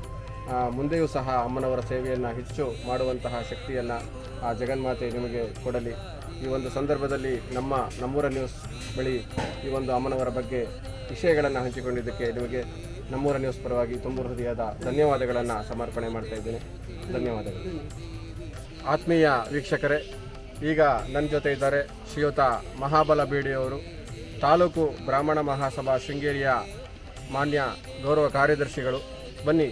ಮುಂದೆಯೂ ಸಹ ಅಮ್ಮನವರ ಸೇವೆಯನ್ನು ಹೆಚ್ಚು ಮಾಡುವಂತಹ ಶಕ್ತಿಯನ್ನು ಆ ಜಗನ್ಮಾತೆ ನಿಮಗೆ ಕೊಡಲಿ. ಈ ಒಂದು ಸಂದರ್ಭದಲ್ಲಿ ನಮ್ಮೂರ ನ್ಯೂಸ್ ಬಳಿ ಈ ಒಂದು ಅಮ್ಮನವರ ಬಗ್ಗೆ ವಿಷಯಗಳನ್ನು ಹಂಚಿಕೊಂಡಿದ್ದಕ್ಕೆ ನಿಮಗೆ ನಮ್ಮೂರ ನ್ಯೂಸ್ ಪರವಾಗಿ ತುಂಬ ಹೃದಯದ ಧನ್ಯವಾದಗಳನ್ನು ಸಮರ್ಪಣೆ ಮಾಡ್ತಾ ಇದ್ದೇನೆ. ಧನ್ಯವಾದಗಳು. ಆತ್ಮೀಯ ವೀಕ್ಷಕರೇ, ಈಗ ನನ್ನ ಜೊತೆ ಇದ್ದಾರೆ ಶ್ರೀಯುತ ಮಹಾಬಲ ಬೇಡಿಯವರು, ತಾಲೂಕು ಬ್ರಾಹ್ಮಣ ಮಹಾಸಭಾ ಶೃಂಗೇರಿಯ ಮಾನ್ಯ ಗೌರವ ಕಾರ್ಯದರ್ಶಿಗಳು. ಬನ್ನಿ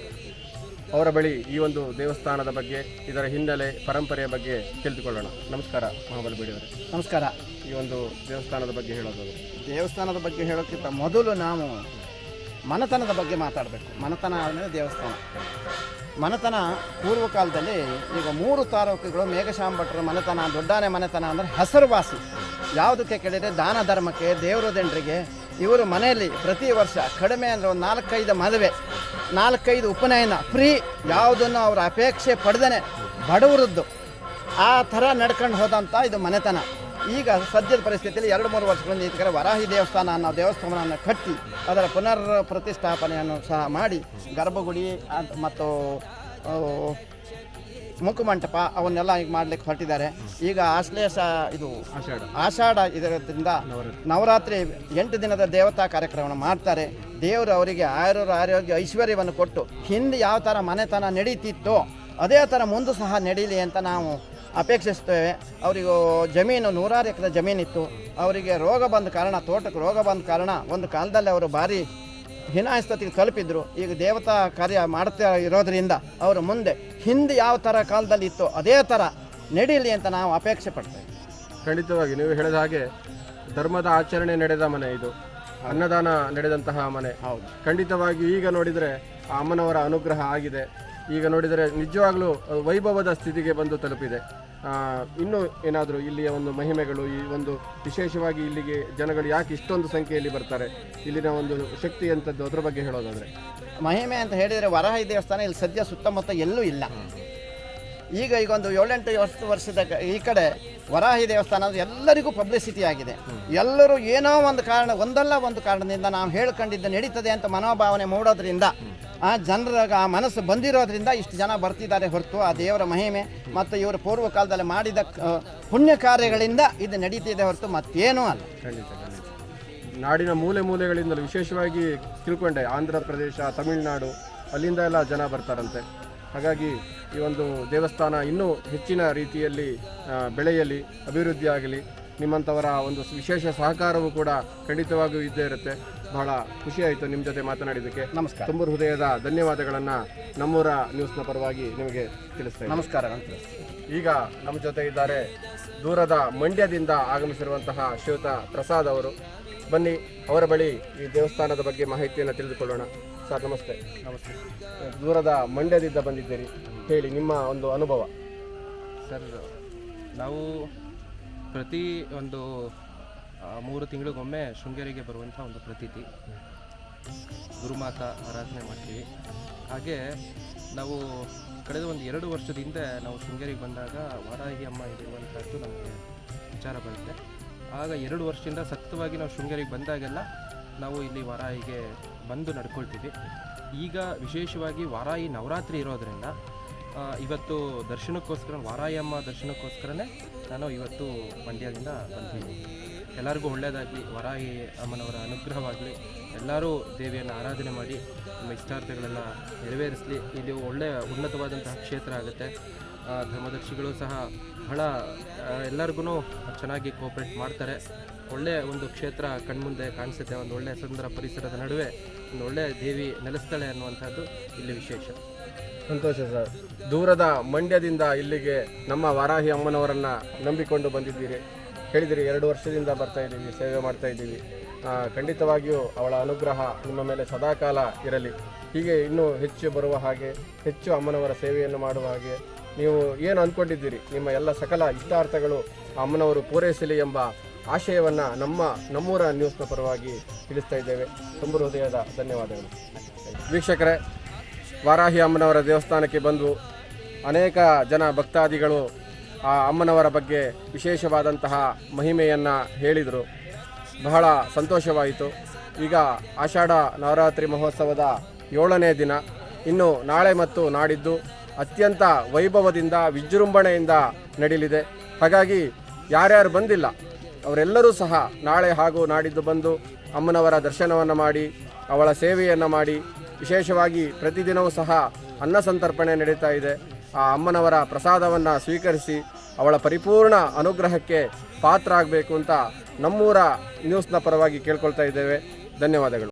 ಅವರ ಬಳಿ ಈ ಒಂದು ದೇವಸ್ಥಾನದ ಬಗ್ಗೆ, ಇದರ ಹಿನ್ನೆಲೆ, ಪರಂಪರೆಯ ಬಗ್ಗೆ ತಿಳಿದುಕೊಳ್ಳೋಣ. ನಮಸ್ಕಾರ ಮಹಾಬಲ ಬೇಡಿಯವರೇ. ನಮಸ್ಕಾರ. ಈ ಒಂದು ದೇವಸ್ಥಾನದ ಬಗ್ಗೆ ಹೇಳೋದು? ದೇವಸ್ಥಾನದ ಬಗ್ಗೆ ಹೇಳೋಕ್ಕಿಂತ ಮೊದಲು ನಾವು ಮನೆತನದ ಬಗ್ಗೆ ಮಾತಾಡಬೇಕು. ಮನೆತನ ಆದಮೇಲೆ ದೇವಸ್ಥಾನ. ಮನೆತನ ಪೂರ್ವಕಾಲದಲ್ಲಿ ಈಗ 3 ತಾಲೂಕುಗಳು ಮೇಘಶಾಂಭಟ್ರ ಮನೆತನ, ದೊಡ್ಡಾನೆ ಮನೆತನ ಅಂದರೆ ಹೆಸರುವಾಸಿ. ಯಾವುದಕ್ಕೆ ಕೇಳಿದರೆ ದಾನ ಧರ್ಮಕ್ಕೆ, ದೇವರ ದಂಡ್ರಿಗೆ. ಇವರು ಮನೆಯಲ್ಲಿ ಪ್ರತಿ ವರ್ಷ ಕಡಿಮೆ ಅಂದರೆ ಒಂದು 4-5 ಮದುವೆ, 4-5 ಉಪನಯನ ಫ್ರೀ. ಯಾವುದನ್ನು ಅವರ ಅಪೇಕ್ಷೆ ಪಡೆದೇ ಬಡವರದ್ದು ಆ ಥರ ನಡ್ಕೊಂಡು ಹೋದಂಥ ಇದು ಮನೆತನ. ಈಗ ಸದ್ಯದ ಪರಿಸ್ಥಿತಿಯಲ್ಲಿ 2-3 ವರ್ಷಗಳಿಂದ ಈ ಕಡೆ ವರಾಹಿ ದೇವಸ್ಥಾನ ಅನ್ನೋ ದೇವಸ್ಥಾನವನ್ನು ಕಟ್ಟಿ ಅದರ ಪುನರ್ ಪ್ರತಿಷ್ಠಾಪನೆಯನ್ನು ಸಹ ಮಾಡಿ ಗರ್ಭಗುಡಿ ಮತ್ತು ಮುಖಮಂಟಪ ಅವನ್ನೆಲ್ಲ ಈಗ ಮಾಡಲಿಕ್ಕೆ ಹೊರಟಿದ್ದಾರೆ. ಈಗ ಆಷಾಢ ಇದರಿಂದ ನವರಾತ್ರಿ 8 ದಿನದ ದೇವತಾ ಕಾರ್ಯಕ್ರಮ ಮಾಡ್ತಾರೆ. ದೇವರು ಅವರಿಗೆ ಆರೋಗ್ಯ ಐಶ್ವರ್ಯವನ್ನು ಕೊಟ್ಟು ಹಿಂದೆ ಯಾವ ಥರ ಮನೆತನ ನಡೀತಿತ್ತೋ ಅದೇ ಥರ ಮುಂದೆ ಸಹ ನಡೀಲಿ ಅಂತ ನಾವು ಅಪೇಕ್ಷಿಸ್ತೇವೆ. ಅವರಿಗೂ ಜಮೀನು 100 ಎಕರೆ ಜಮೀನಿತ್ತು. ಅವರಿಗೆ ರೋಗ ಬಂದ ಕಾರಣ, ತೋಟಕ್ಕೆ ರೋಗ ಬಂದ ಕಾರಣ ಒಂದು ಕಾಲದಲ್ಲಿ ಅವರು ಭಾರಿ ಹೀನಾಯಸ್ಥಿತಿಗೆ ತಲುಪಿದ್ರು. ಈಗ ದೇವತಾ ಕಾರ್ಯ ಮಾಡ್ತಾ ಇರೋದರಿಂದ ಅವರು ಮುಂದೆ ಹಿಂದೆ ಯಾವ ಥರ ಕಾಲದಲ್ಲಿ ಇತ್ತು ಅದೇ ಥರ ನಡೀಲಿ ಅಂತ ನಾವು ಅಪೇಕ್ಷೆ ಪಡ್ತೇವೆ. ಖಂಡಿತವಾಗಿ ನೀವು ಹೇಳಿದ ಹಾಗೆ ಧರ್ಮದ ಆಚರಣೆ ನಡೆದ ಮನೆ ಇದು, ಅನ್ನದಾನ ನಡೆದಂತಹ ಮನೆ. ಹೌದು, ಖಂಡಿತವಾಗಿ ಈಗ ನೋಡಿದರೆ ಆ ಅಮ್ಮನವರ ಅನುಗ್ರಹ ಆಗಿದೆ. ಈಗ ನೋಡಿದರೆ ನಿಜವಾಗ್ಲೂ ವೈಭವದ ಸ್ಥಿತಿಗೆ ಬಂದು ತಲುಪಿದೆ. ಇನ್ನೂ ಏನಾದರೂ ಇಲ್ಲಿಯ ಒಂದು ಮಹಿಮೆಗಳು, ಈ ಒಂದು ವಿಶೇಷವಾಗಿ ಇಲ್ಲಿಗೆ ಜನಗಳು ಯಾಕೆ ಇಷ್ಟೊಂದು ಸಂಖ್ಯೆಯಲ್ಲಿ ಬರ್ತಾರೆ, ಇಲ್ಲಿನ ಒಂದು ಶಕ್ತಿ ಅಂತದ್ದು, ಅದರ ಬಗ್ಗೆ ಹೇಳೋದಾದರೆ? ಮಹಿಮೆ ಅಂತ ಹೇಳಿದರೆ ವರಾಹಿ ದೇವಸ್ಥಾನ ಇಲ್ಲಿ ಸದ್ಯ ಸುತ್ತಮುತ್ತ ಎಲ್ಲೂ ಇಲ್ಲ. ಈಗ ಒಂದು 7-8 ವರ್ಷದ ಈ ಕಡೆ ವರಾಹಿ ದೇವಸ್ಥಾನ ಎಲ್ಲರಿಗೂ ಪಬ್ಲಿಸಿಟಿ ಆಗಿದೆ. ಎಲ್ಲರೂ ಏನೋ ಒಂದು ಕಾರಣ, ಒಂದಲ್ಲ ಒಂದು ಕಾರಣದಿಂದ ನಾವು ಹೇಳ್ಕೊಂಡಿದ್ದು ನಡೀತದೆ ಅಂತ ಮನೋಭಾವನೆ ಮೂಡೋದ್ರಿಂದ ಆ ಜನರಾಗ ಆ ಮನಸ್ಸು ಬಂದಿರೋದ್ರಿಂದ ಇಷ್ಟು ಜನ ಬರ್ತಿದ್ದಾರೆ ಹೊರತು ಆ ದೇವರ ಮಹಿಮೆ ಮತ್ತು ಇವರು ಪೂರ್ವ ಕಾಲದಲ್ಲಿ ಮಾಡಿದ ಪುಣ್ಯ ಕಾರ್ಯಗಳಿಂದ ಇದು ನಡೀತಿದೆ ಹೊರತು ಮತ್ತೇನೂ ಅಲ್ಲ. ಖಂಡಿತ ಖಂಡಿತ. ನಾಡಿನ ಮೂಲೆ ಮೂಲೆಗಳಿಂದಲೂ ವಿಶೇಷವಾಗಿ ತಿಳ್ಕೊಂಡೆ, ಆಂಧ್ರ ಪ್ರದೇಶ, ತಮಿಳುನಾಡು, ಅಲ್ಲಿಂದ ಎಲ್ಲ ಜನ ಬರ್ತಾರಂತೆ. ಹಾಗಾಗಿ ಈ ಒಂದು ದೇವಸ್ಥಾನ ಇನ್ನೂ ಹೆಚ್ಚಿನ ರೀತಿಯಲ್ಲಿ ಬೆಳೆಯಲಿ, ಅಭಿವೃದ್ಧಿ ಆಗಲಿ. ನಿಮ್ಮಂಥವರ ಒಂದು ವಿಶೇಷ ಸಹಕಾರವೂ ಕೂಡ ಖಂಡಿತವಾಗಿಯೂ ಇದ್ದೇ ಇರುತ್ತೆ. ಬಹಳ ಖುಷಿಯಾಯಿತು ನಿಮ್ಮ ಜೊತೆ ಮಾತನಾಡಿದ್ದಕ್ಕೆ. ನಮಸ್ಕಾರ. ತುಂಬ ಹೃದಯದ ಧನ್ಯವಾದಗಳನ್ನು ನಮ್ಮೂರ ನ್ಯೂಸ್ನ ಪರವಾಗಿ ನಿಮಗೆ ತಿಳಿಸ್ತೇನೆ. ನಮಸ್ಕಾರ. ಈಗ ನಮ್ಮ ಜೊತೆ ಇದ್ದಾರೆ ದೂರದ ಮಂಡ್ಯದಿಂದ ಆಗಮಿಸಿರುವಂತಹ ಶ್ರೀಯುತ ಪ್ರಸಾದ್ ಅವರು. ಬನ್ನಿ ಅವರ ಬಳಿ ಈ ದೇವಸ್ಥಾನದ ಬಗ್ಗೆ ಮಾಹಿತಿಯನ್ನು ತಿಳಿದುಕೊಳ್ಳೋಣ. ಸರ್ ನಮಸ್ತೆ. ನಮಸ್ತೆ. ದೂರದ ಮಂಡ್ಯದಿಂದ ಬಂದಿದ್ದೀರಿ, ಹೇಳಿ ನಿಮ್ಮ ಒಂದು ಅನುಭವ. ಸರ್, ನಾವು ಪ್ರತಿ ಒಂದು 3 ತಿಂಗಳಿಗೊಮ್ಮೆ ಶೃಂಗೇರಿಗೆ ಬರುವಂಥ ಒಂದು ಪ್ರತೀತಿ, ಗುರುಮಾತಾ ಆರಾಧನೆ ಮಾಡ್ತೀವಿ. ಹಾಗೆ ನಾವು ಕಳೆದ ಒಂದು 2 ವರ್ಷದ ಹಿಂದೆ ನಾವು ಶೃಂಗೇರಿಗೆ ಬಂದಾಗ ವಾರಾಹಿ ಅಮ್ಮ ಇರುವಂಥದ್ದು ನಮಗೆ ವಿಚಾರ ಬರುತ್ತೆ. ಆಗ 2 ವರ್ಷದಿಂದ ಸತತವಾಗಿ ನಾವು ಶೃಂಗೇರಿಗೆ ಬಂದಾಗೆಲ್ಲ ನಾವು ಇಲ್ಲಿ ವಾರಾಹಿಗೆ ಬಂದು ನಡ್ಕೊಳ್ತೀವಿ. ಈಗ ವಿಶೇಷವಾಗಿ ವಾರಾಹಿ ನವರಾತ್ರಿ ಇರೋದರಿಂದ ಇವತ್ತು ದರ್ಶನಕ್ಕೋಸ್ಕರ, ವಾರಾಹಿ ಅಮ್ಮ ದರ್ಶನಕ್ಕೋಸ್ಕರನೇ ನಾನು ಇವತ್ತು ಮಂಡ್ಯದಿಂದ ಬಂದಿದ್ದೀನಿ. ಎಲ್ಲರಿಗೂ ಒಳ್ಳೆಯದಾಗಲಿ, ವಾರಾಹಿ ಅಮ್ಮನವರ ಅನುಗ್ರಹವಾಗಲಿ, ಎಲ್ಲರೂ ದೇವಿಯನ್ನು ಆರಾಧನೆ ಮಾಡಿ ನಮ್ಮ ಇಷ್ಟಾರ್ಥಗಳೆಲ್ಲ ನೆರವೇರಿಸಲಿ. ಇದು ಒಳ್ಳೆಯ ಉನ್ನತವಾದಂತಹ ಕ್ಷೇತ್ರ ಆಗುತ್ತೆ. ಧರ್ಮದರ್ಶಿಗಳು ಸಹ ಬಹಳ ಎಲ್ಲರಿಗೂ ಚೆನ್ನಾಗಿ ಕೋಆಪ್ರೇಟ್ ಮಾಡ್ತಾರೆ. ಒಳ್ಳೆಯ ಒಂದು ಕ್ಷೇತ್ರ ಕಣ್ಮುಂದೆ ಕಾಣಿಸುತ್ತೆ. ಒಂದು ಒಳ್ಳೆಯ ಸುಂದರ ಪರಿಸರದ ನಡುವೆ ಒಂದು ಒಳ್ಳೆಯ ದೇವಿ ನೆಲೆಸ್ತಾಳೆ ಅನ್ನುವಂಥದ್ದು ಇಲ್ಲಿ ವಿಶೇಷ. ಸಂತೋಷ ಸರ್. ದೂರದ ಮಂಡ್ಯದಿಂದ ಇಲ್ಲಿಗೆ ನಮ್ಮ ವಾರಾಹಿ ಅಮ್ಮನವರನ್ನು ನಂಬಿಕೊಂಡು ಬಂದಿದ್ದೀರಿ. ಹೇಳಿದಿರಿ 2 ವರ್ಷದಿಂದ ಬರ್ತಾ ಇದ್ದೀವಿ, ಸೇವೆ ಮಾಡ್ತಾ ಇದ್ದೀವಿ. ಖಂಡಿತವಾಗಿಯೂ ಅವಳ ಅನುಗ್ರಹ ನಿಮ್ಮ ಮೇಲೆ ಸದಾಕಾಲ ಇರಲಿ. ಹೀಗೆ ಇನ್ನೂ ಹೆಚ್ಚು ಬರುವ ಹಾಗೆ, ಹೆಚ್ಚು ಅಮ್ಮನವರ ಸೇವೆಯನ್ನು ಮಾಡುವ ಹಾಗೆ ನೀವು ಏನು ಅಂದ್ಕೊಂಡಿದ್ದೀರಿ, ನಿಮ್ಮ ಎಲ್ಲ ಸಕಲ ಇಷ್ಟಾರ್ಥಗಳು ಅಮ್ಮನವರು ಪೂರೈಸಲಿ ಎಂಬ ಆಶಯವನ್ನು ನಮ್ಮೂರ ನ್ಯೂಸ್ನ ಪರವಾಗಿ ತಿಳಿಸ್ತಾ ಇದ್ದೇವೆ. ತುಂಬ ಹೃದಯದ ಧನ್ಯವಾದಗಳು. ವೀಕ್ಷಕರೇ, ವಾರಾಹಿ ಅಮ್ಮನವರ ದೇವಸ್ಥಾನಕ್ಕೆ ಬಂದು ಅನೇಕ ಜನ ಭಕ್ತಾದಿಗಳು ಆ ಅಮ್ಮನವರ ಬಗ್ಗೆ ವಿಶೇಷವಾದಂತಹ ಮಹಿಮೆಯನ್ನು ಹೇಳಿದರು. ಬಹಳ ಸಂತೋಷವಾಯಿತು. ಈಗ ಆಷಾಢ ನವರಾತ್ರಿ ಮಹೋತ್ಸವದ 7ನೇ ದಿನ. ಇನ್ನು ನಾಳೆ ಮತ್ತು ನಾಡಿದ್ದು ಅತ್ಯಂತ ವೈಭವದಿಂದ ವಿಜೃಂಭಣೆಯಿಂದ ನಡೆಯಲಿದೆ. ಹಾಗಾಗಿ ಯಾರ್ಯಾರು ಬಂದಿಲ್ಲ ಅವರೆಲ್ಲರೂ ಸಹ ನಾಳೆ ಹಾಗೂ ನಾಡಿದ್ದು ಬಂದು ಅಮ್ಮನವರ ದರ್ಶನವನ್ನು ಮಾಡಿ ಅವಳ ಸೇವೆಯನ್ನು ಮಾಡಿ, ವಿಶೇಷವಾಗಿ ಪ್ರತಿದಿನವೂ ಸಹ ಅನ್ನ ಸಂತರ್ಪಣೆ ನಡೀತಾ ಇದೆ. ಆ ಅಮ್ಮನವರ ಪ್ರಸಾದವನ್ನು ಸ್ವೀಕರಿಸಿ ಅವಳ ಪರಿಪೂರ್ಣ ಅನುಗ್ರಹಕ್ಕೆ ಪಾತ್ರ ಆಗಬೇಕು ಅಂತ ನಮ್ಮೂರ ನ್ಯೂಸ್ನ ಪರವಾಗಿ ಕೇಳ್ಕೊಳ್ತಾ ಇದ್ದೇವೆ. ಧನ್ಯವಾದಗಳು.